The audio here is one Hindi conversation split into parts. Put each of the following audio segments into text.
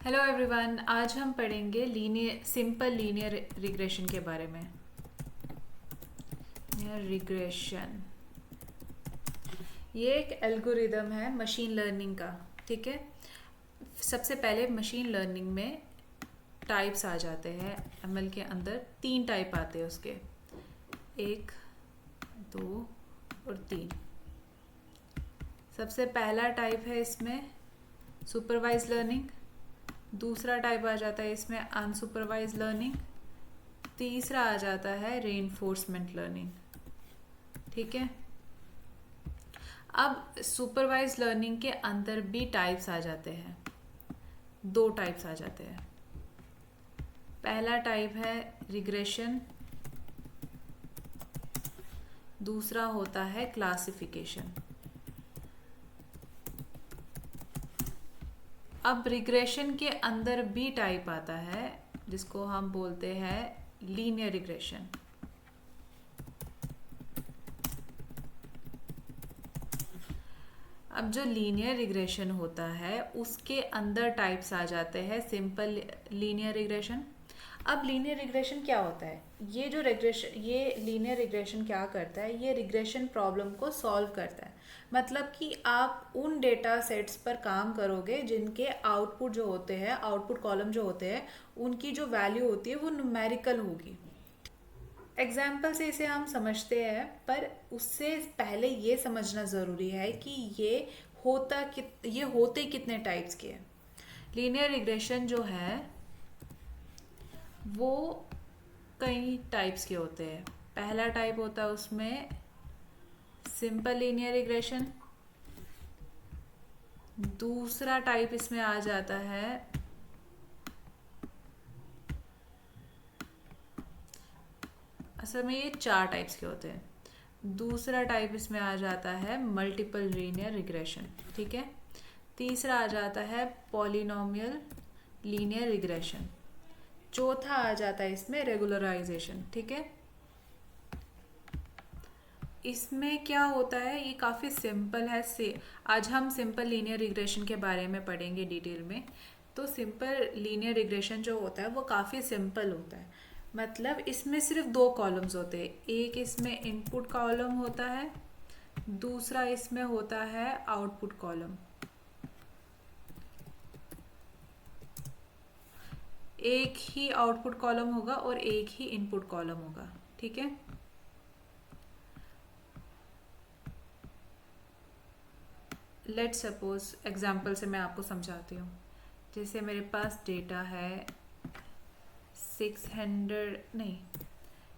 हेलो एवरीवन, आज हम पढ़ेंगे सिंपल लीनियर रिग्रेशन के बारे में। रिग्रेशन ये एक एल्गोरिदम है मशीन लर्निंग का। ठीक है, सबसे पहले मशीन लर्निंग में टाइप्स आ जाते हैं। एमएल के अंदर 3 टाइप आते हैं उसके, 1, 2 और 3। सबसे पहला टाइप है इसमें सुपरवाइज लर्निंग, दूसरा टाइप आ जाता है इसमें अनसुपरवाइज लर्निंग, तीसरा आ जाता है रेनफोर्समेंट लर्निंग। ठीक है, अब सुपरवाइज लर्निंग के अंदर भी टाइप्स आ जाते हैं, 2 टाइप्स आ जाते हैं। पहला टाइप है रिग्रेशन, दूसरा होता है क्लासिफिकेशन। अब रिग्रेशन के अंदर भी टाइप आता है जिसको हम बोलते हैं लीनियर रिग्रेशन। अब जो लीनियर रिग्रेशन होता है उसके अंदर टाइप्स आ जाते हैं सिंपल लीनियर रिग्रेशन। अब लीनियर रिग्रेशन क्या होता है? ये लीनियर रिग्रेशन क्या करता है? ये रिग्रेशन प्रॉब्लम को सॉल्व करता है। मतलब कि आप उन डेटा सेट्स पर काम करोगे जिनके आउटपुट जो होते हैं, आउटपुट कॉलम जो होते हैं, उनकी जो वैल्यू होती है वो न्यूमेरिकल होगी। एग्जाम्पल से इसे हम समझते हैं, पर उससे पहले ये समझना ज़रूरी है कि ये होते कितने टाइप्स के हैं। लीनियर रिग्रेशन जो है वो कई टाइप्स के होते हैं। पहला टाइप होता है उसमें सिंपल लीनियर रिग्रेशन, दूसरा टाइप इसमें आ जाता है असल में ये 4 टाइप्स के होते हैं। दूसरा टाइप इसमें आ जाता है मल्टीपल लीनियर रिग्रेशन। ठीक है, तीसरा आ जाता है पॉलिनोमियल लीनियर रिग्रेशन, चौथा आ जाता है इसमें रेगुलराइजेशन। ठीक है, इसमें क्या होता है, ये काफ़ी सिंपल है। से आज हम सिंपल लीनियर रिग्रेशन के बारे में पढ़ेंगे डिटेल में। तो सिंपल लीनियर रिग्रेशन जो होता है वो काफ़ी सिंपल होता है। मतलब इसमें सिर्फ 2 कॉलम्स होते हैं, एक इसमें इनपुट कॉलम होता है, दूसरा इसमें होता है आउटपुट कॉलम। एक ही आउटपुट कॉलम होगा और एक ही इनपुट कॉलम होगा। ठीक है, लेट सपोज एग्जाम्पल से मैं आपको समझाती हूँ। जैसे मेरे पास डेटा है 600 नहीं,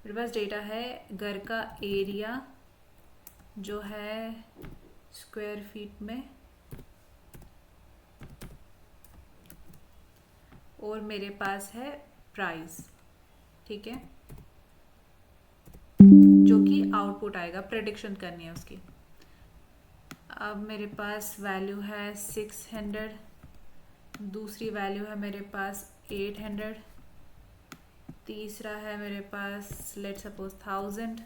मेरे पास डेटा है घर का एरिया जो है स्क्वायर फीट में, और मेरे पास है प्राइस। ठीक है, जो कि आउटपुट आएगा, प्रेडिक्शन करनी है उसकी। अब मेरे पास वैल्यू है 600, दूसरी वैल्यू है मेरे पास 800, तीसरा है मेरे पास लेट सपोज 1000,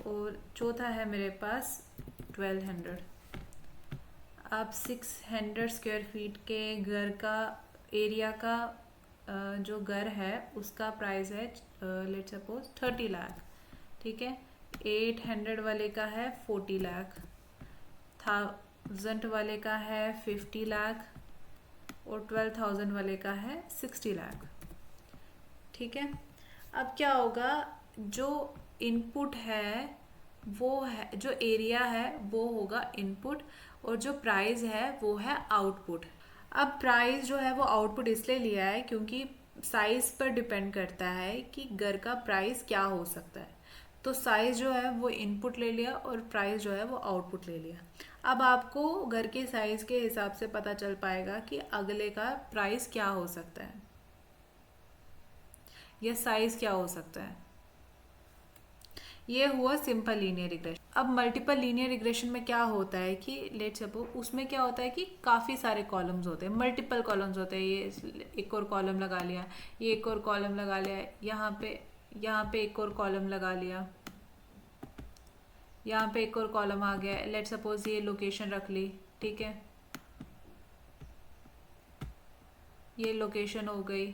और चौथा है मेरे पास 1200। अब 600 स्क्वायर फीट के घर का एरिया का जो घर है उसका प्राइस है लेट सपोज 30 लाख। ठीक है, 800 वाले का है 40 लाख, 1000 वाले का है 50 लाख, और 12,000 वाले का है 60 लाख। ठीक है, अब क्या होगा, जो इनपुट है वो है, जो एरिया है वो होगा इनपुट, और जो प्राइस है वो है आउटपुट। अब प्राइस जो है वो आउटपुट इसलिए लिया है क्योंकि साइज पर डिपेंड करता है कि घर का प्राइस क्या हो सकता है। तो साइज जो है वो इनपुट ले लिया और प्राइस जो है वो आउटपुट ले लिया। अब आपको घर के साइज के हिसाब से पता चल पाएगा कि अगले का प्राइस क्या हो सकता है या साइज क्या हो सकता है। ये हुआ सिंपल लीनियर रिग्रेशन। अब मल्टीपल लीनियर रिग्रेशन में क्या होता है कि लेट सपोज उसमें क्या होता है कि काफ़ी सारे कॉलम्स होते हैं, मल्टीपल कॉलम्स होते हैं। ये एक और कॉलम लगा लिया, ये एक और कॉलम लगा लिया, यहाँ पे एक और कॉलम लगा लिया, यहाँ पे एक और कॉलम आ गया। लेट सपोज ये लोकेशन रख ली। ठीक है, ये लोकेशन हो गई,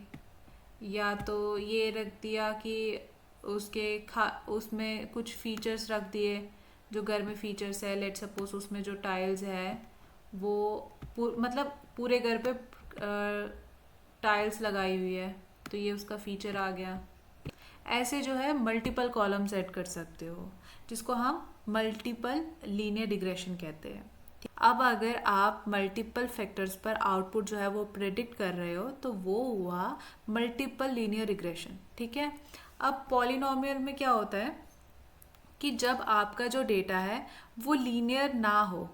या तो ये रख दिया कि उसमें कुछ फीचर्स रख दिए, जो घर में फीचर्स है, लेट सपोज उसमें जो टाइल्स है वो मतलब पूरे घर पे टाइल्स लगाई हुई है, तो ये उसका फीचर आ गया। ऐसे जो है मल्टीपल कॉलम सेट कर सकते हो, जिसको हम मल्टीपल लीनियर रिग्रेशन कहते हैं। अब अगर आप मल्टीपल फैक्टर्स पर आउटपुट जो है वो प्रेडिक्ट कर रहे हो, तो वो हुआ मल्टीपल लीनियर रिग्रेशन। ठीक है। अब पॉलिनोमियल में क्या होता है कि जब आपका जो डेटा है वो लीनियर ना हो,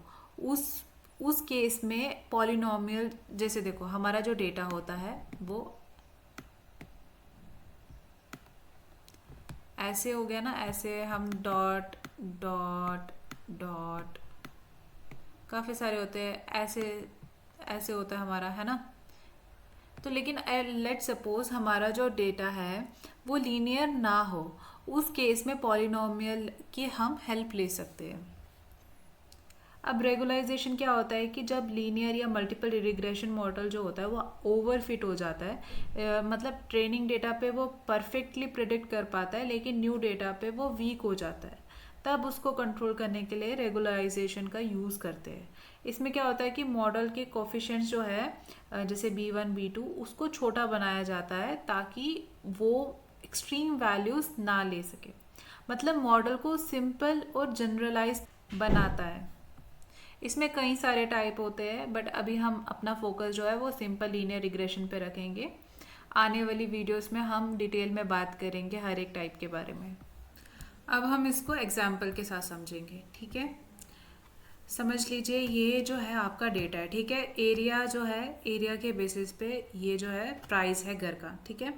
उस केस में पॉलिनोमियल, जैसे देखो हमारा जो डेटा होता है वो ऐसे हो गया ना, ऐसे हम डॉट डॉट डॉट काफ़ी सारे होते हैं, ऐसे ऐसे होता है हमारा, है ना। तो लेकिन लेट सपोज हमारा जो डेटा है वो लीनियर ना हो, उस केस में पॉलिनोमियल की हम हेल्प ले सकते हैं। अब रेगुलाइजेशन क्या होता है कि जब लीनियर या मल्टीपल रिग्रेशन मॉडल जो होता है वो ओवरफिट हो जाता है, मतलब ट्रेनिंग डेटा पे वो परफेक्टली प्रिडिक्ट कर पाता है लेकिन न्यू डेटा पे वो वीक हो जाता है, तब उसको कंट्रोल करने के लिए रेगुलराइजेशन का यूज़ करते हैं। इसमें क्या होता है कि मॉडल के कोफिशिएंट्स जो है जैसे B1 B2 उसको छोटा बनाया जाता है ताकि वो एक्सट्रीम वैल्यूज ना ले सके, मतलब मॉडल को सिंपल और जनरलाइज बनाता है। इसमें कई सारे टाइप होते हैं, बट अभी हम अपना फोकस जो है वो सिंपल लीनियर रिग्रेशन पे रखेंगे। आने वाली वीडियोस में हम डिटेल में बात करेंगे हर एक टाइप के बारे में। अब हम इसको एग्जाम्पल के साथ समझेंगे। ठीक है, समझ लीजिए ये जो है आपका डेटा है। ठीक है, एरिया जो है, एरिया के बेसिस पे ये जो है प्राइस है घर का। ठीक है,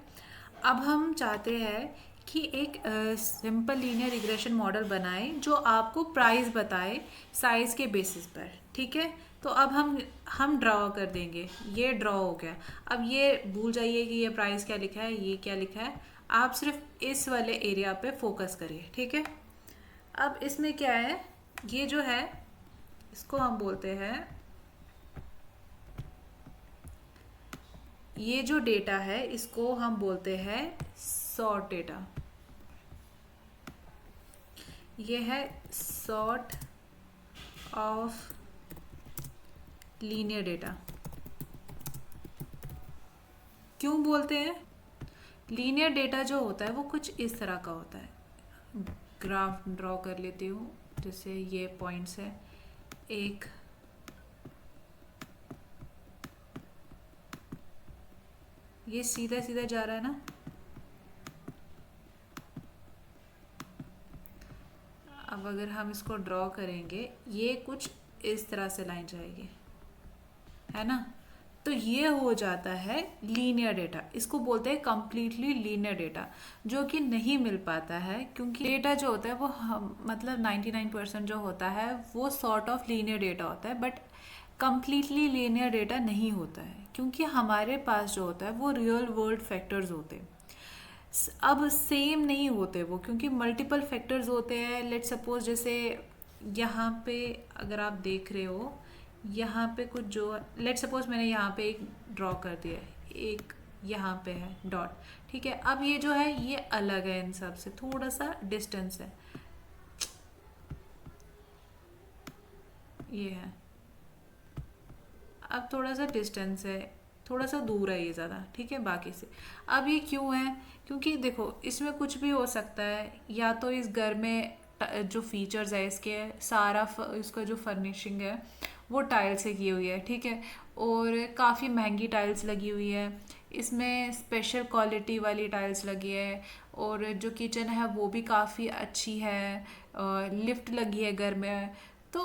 अब हम चाहते हैं कि एक सिंपल लीनियर रिग्रेशन मॉडल बनाए जो आपको प्राइस बताए साइज के बेसिस पर। ठीक है, तो अब हम ड्रॉ कर देंगे। ये ड्रॉ हो गया। अब ये भूल जाइए कि ये प्राइस क्या लिखा है, ये क्या लिखा है, आप सिर्फ इस वाले एरिया पे फोकस करिए। ठीक है, अब इसमें क्या है, ये जो है इसको हम बोलते हैं, ये जो डेटा है इसको हम बोलते हैं सॉर्ट डेटा। ये है सॉर्ट ऑफ लीनियर डेटा। क्यों बोलते हैं? लीनियर डेटा जो होता है वो कुछ इस तरह का होता है। ग्राफ ड्रॉ कर लेती हूँ, जैसे ये पॉइंट्स है, एक ये सीधा सीधा जा रहा है ना, अब अगर हम इसको ड्रॉ करेंगे ये कुछ इस तरह से लाइन जाएगी, है ना। तो ये हो जाता है लीनियर डेटा। इसको बोलते हैं कंप्लीटली लीनियर डेटा, जो कि नहीं मिल पाता है क्योंकि डेटा जो होता है वो मतलब 99% जो होता है वो सॉर्ट ऑफ लीनियर डेटा होता है, बट कंप्लीटली लीनियर डेटा नहीं होता है क्योंकि हमारे पास जो होता है वो रियल वर्ल्ड फैक्टर्स होते हैं। अब सेम नहीं होते वो, क्योंकि मल्टीपल फैक्टर्स होते हैं। लेट सपोज जैसे यहाँ पे अगर आप देख रहे हो, यहाँ पे कुछ जो लेट सपोज मैंने यहाँ पे एक ड्रॉ कर दिया है, एक यहाँ पे है डॉट। ठीक है, अब ये जो है ये अलग है, इन सब से थोड़ा सा डिस्टेंस है, ये है, अब थोड़ा सा डिस्टेंस है, थोड़ा सा दूर है ये ज़्यादा। ठीक है, बाकी से। अब ये क्यों है? क्योंकि देखो इसमें कुछ भी हो सकता है, या तो इस घर में जो फीचर्स है इसके सारा इसका जो फर्निशिंग है वो टाइल से की हुई है। ठीक है, और काफ़ी महंगी टाइल्स लगी हुई है, इसमें स्पेशल क्वालिटी वाली टाइल्स लगी है, और जो किचन है वो भी काफ़ी अच्छी है, लिफ्ट लगी है घर में। तो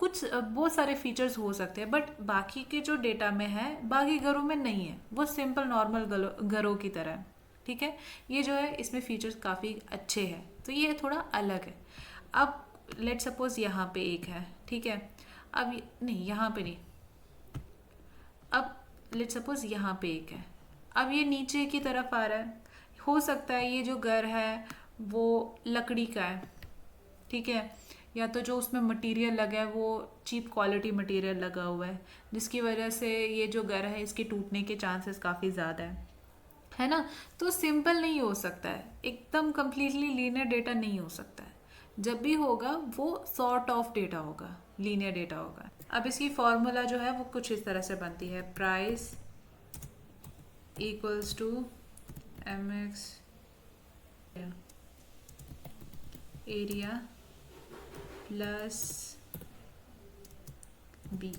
कुछ बहुत सारे फीचर्स हो सकते हैं, बट बाकी के जो डेटा में है बाकी घरों में नहीं है, वो सिंपल नॉर्मल घरों की तरह है। ठीक है, ये जो है इसमें फीचर्स काफ़ी अच्छे हैं, तो ये थोड़ा अलग है। अब लेट सपोज यहाँ पे एक है। ठीक है, अब नहीं, यहाँ पे नहीं, अब लेट सपोज यहाँ पे एक है, अब ये नीचे की तरफ आ रहा है। हो सकता है ये जो घर है वो लकड़ी का है। ठीक है, या तो जो उसमें मटेरियल लगा है वो चीप क्वालिटी मटेरियल लगा हुआ है, जिसकी वजह से ये जो घर है इसके टूटने के चांसेस काफ़ी ज़्यादा है ना। तो सिंपल नहीं हो सकता है, एकदम कंप्लीटली लीनियर डेटा नहीं हो सकता है। जब भी होगा वो सॉर्ट ऑफ डेटा होगा, लीनियर डेटा होगा। अब इसकी फॉर्मूला जो है वो कुछ इस तरह से बनती है, price equals to M X area plus B.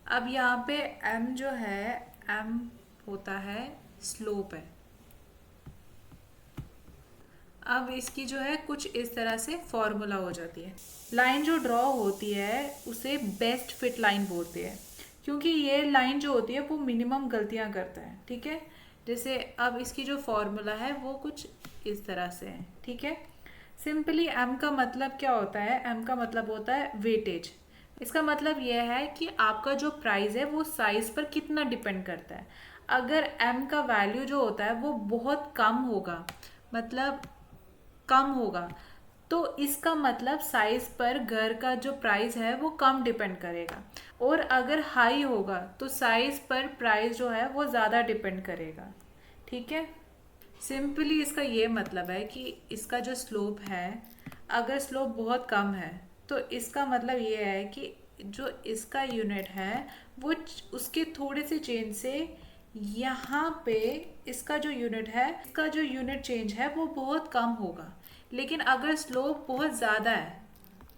अब यहाँ पे m जो है, m होता है स्लोप है। अब इसकी जो है कुछ इस तरह से फॉर्मूला हो जाती है। लाइन जो ड्रॉ होती है उसे बेस्ट फिट लाइन बोलते हैं, क्योंकि ये लाइन जो होती है वो मिनिमम गलतियां करता है, ठीक है। जैसे अब इसकी जो फॉर्मूला है वो कुछ इस तरह से है, ठीक है। सिंपली m का मतलब क्या होता है, m का मतलब होता है वेटेज। इसका मतलब यह है कि आपका जो प्राइस है वो साइज पर कितना डिपेंड करता है। अगर m का वैल्यू जो होता है वो बहुत कम होगा, मतलब कम होगा, तो इसका मतलब साइज पर घर का जो प्राइस है वो कम डिपेंड करेगा। और अगर हाई होगा तो साइज पर प्राइस जो है वो ज़्यादा डिपेंड करेगा, ठीक है। सिंपली इसका ये मतलब है कि इसका जो स्लोप है, अगर स्लोप बहुत कम है तो इसका मतलब ये है कि जो इसका यूनिट है वो उसके थोड़े से चेंज से यहाँ पे इसका जो यूनिट है, इसका जो यूनिट चेंज है वो बहुत कम होगा। लेकिन अगर स्लोप बहुत ज़्यादा है,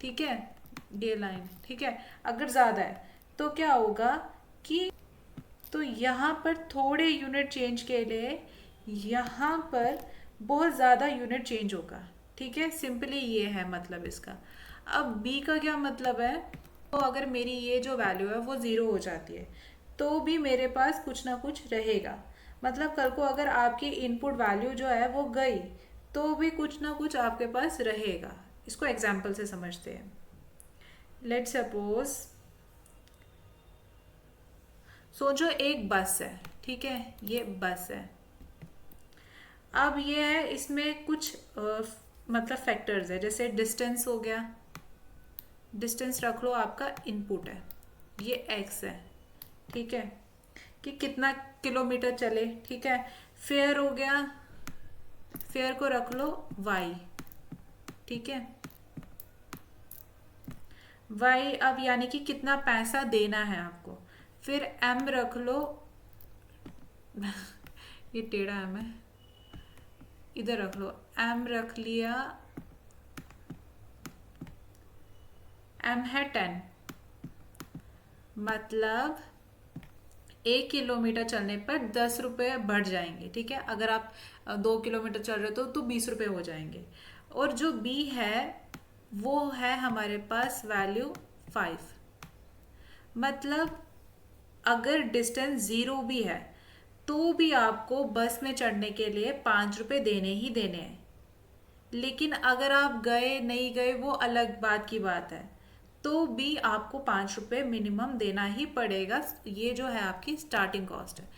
ठीक है, ये लाइन, ठीक है, अगर ज़्यादा है तो क्या होगा कि तो यहाँ पर थोड़े यूनिट चेंज के लिए यहाँ पर बहुत ज़्यादा यूनिट चेंज होगा, ठीक है। सिंपली ये है मतलब इसका। अब बी का क्या मतलब है, तो अगर मेरी ये जो वैल्यू है वो ज़ीरो हो जाती है तो भी मेरे पास कुछ ना कुछ रहेगा। मतलब कल को अगर आपकी इनपुट वैल्यू जो है वो गई तो भी कुछ ना कुछ आपके पास रहेगा। इसको एग्जाम्पल से समझते हैं। लेट्स सपोज सोचो एक बस है, ठीक है, ये बस है। अब ये है, इसमें कुछ मतलब फैक्टर्स है, जैसे डिस्टेंस हो गया, डिस्टेंस रख लो आपका इनपुट है, ये x है, ठीक है, कि कितना किलोमीटर चले, ठीक है। फेयर हो गया, फेयर को रख लो y, ठीक है, y अब यानी कि कितना पैसा देना है आपको। फिर m रख लो ये टेढ़ा m है, इधर रख लो, m रख लिया, m है 10, मतलब 1 किलोमीटर चलने पर 10 रुपये बढ़ जाएंगे, ठीक है। अगर आप 2 किलोमीटर चल रहे हो तो 20 रुपये हो जाएंगे। और जो b है वो है हमारे पास वैल्यू 5, मतलब अगर डिस्टेंस 0 भी है तो भी आपको बस में चढ़ने के लिए 5 रुपये देने ही देने हैं। लेकिन अगर आप गए नहीं गए वो अलग बात की बात है, तो भी आपको 5 रुपये मिनिमम देना ही पड़ेगा। ये जो है आपकी स्टार्टिंग कॉस्ट है।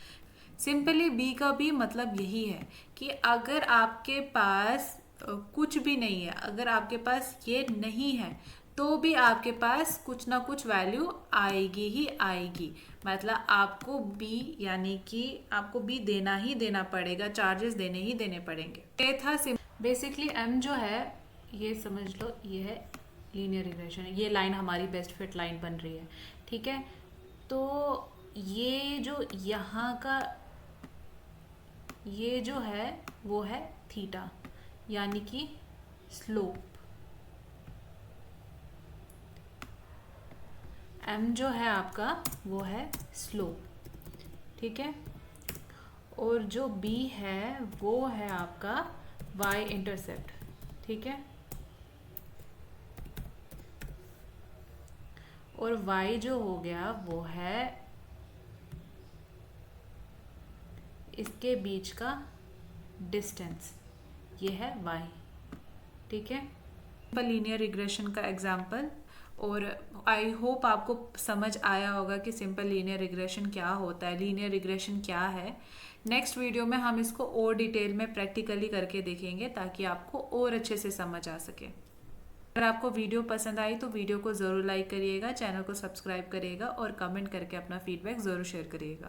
सिंपली बी का भी मतलब यही है कि अगर आपके पास कुछ भी नहीं है, अगर आपके पास ये नहीं है तो भी आपके पास कुछ ना कुछ वैल्यू आएगी ही आएगी। मतलब आपको बी यानी कि आपको बी देना ही देना पड़ेगा, चार्जेस देने ही देने पड़ेंगे। ये था बेसिकली m जो है ये समझ लो, ये है लीनियर रिग्रेशन, ये लाइन हमारी बेस्ट फिट लाइन बन रही है, ठीक है। तो ये जो यहाँ का ये जो है वो है थीटा, यानी कि स्लोप। m जो है आपका वो है स्लोप, ठीक है। और जो b है वो है आपका y इंटरसेप्ट, ठीक है। और y जो हो गया वो है इसके बीच का डिस्टेंस, ये है y, ठीक है। लीनियर रिग्रेशन का एग्जाम्पल, और आई होप आपको समझ आया होगा कि सिंपल लीनियर रिग्रेशन क्या होता है, लीनियर रिग्रेशन क्या है। नेक्स्ट वीडियो में हम इसको और डिटेल में प्रैक्टिकली करके देखेंगे ताकि आपको और अच्छे से समझ आ सके। अगर आपको वीडियो पसंद आई तो वीडियो को ज़रूर लाइक करिएगा, चैनल को सब्सक्राइब करिएगा और कमेंट करके अपना फीडबैक ज़रूर शेयर करिएगा।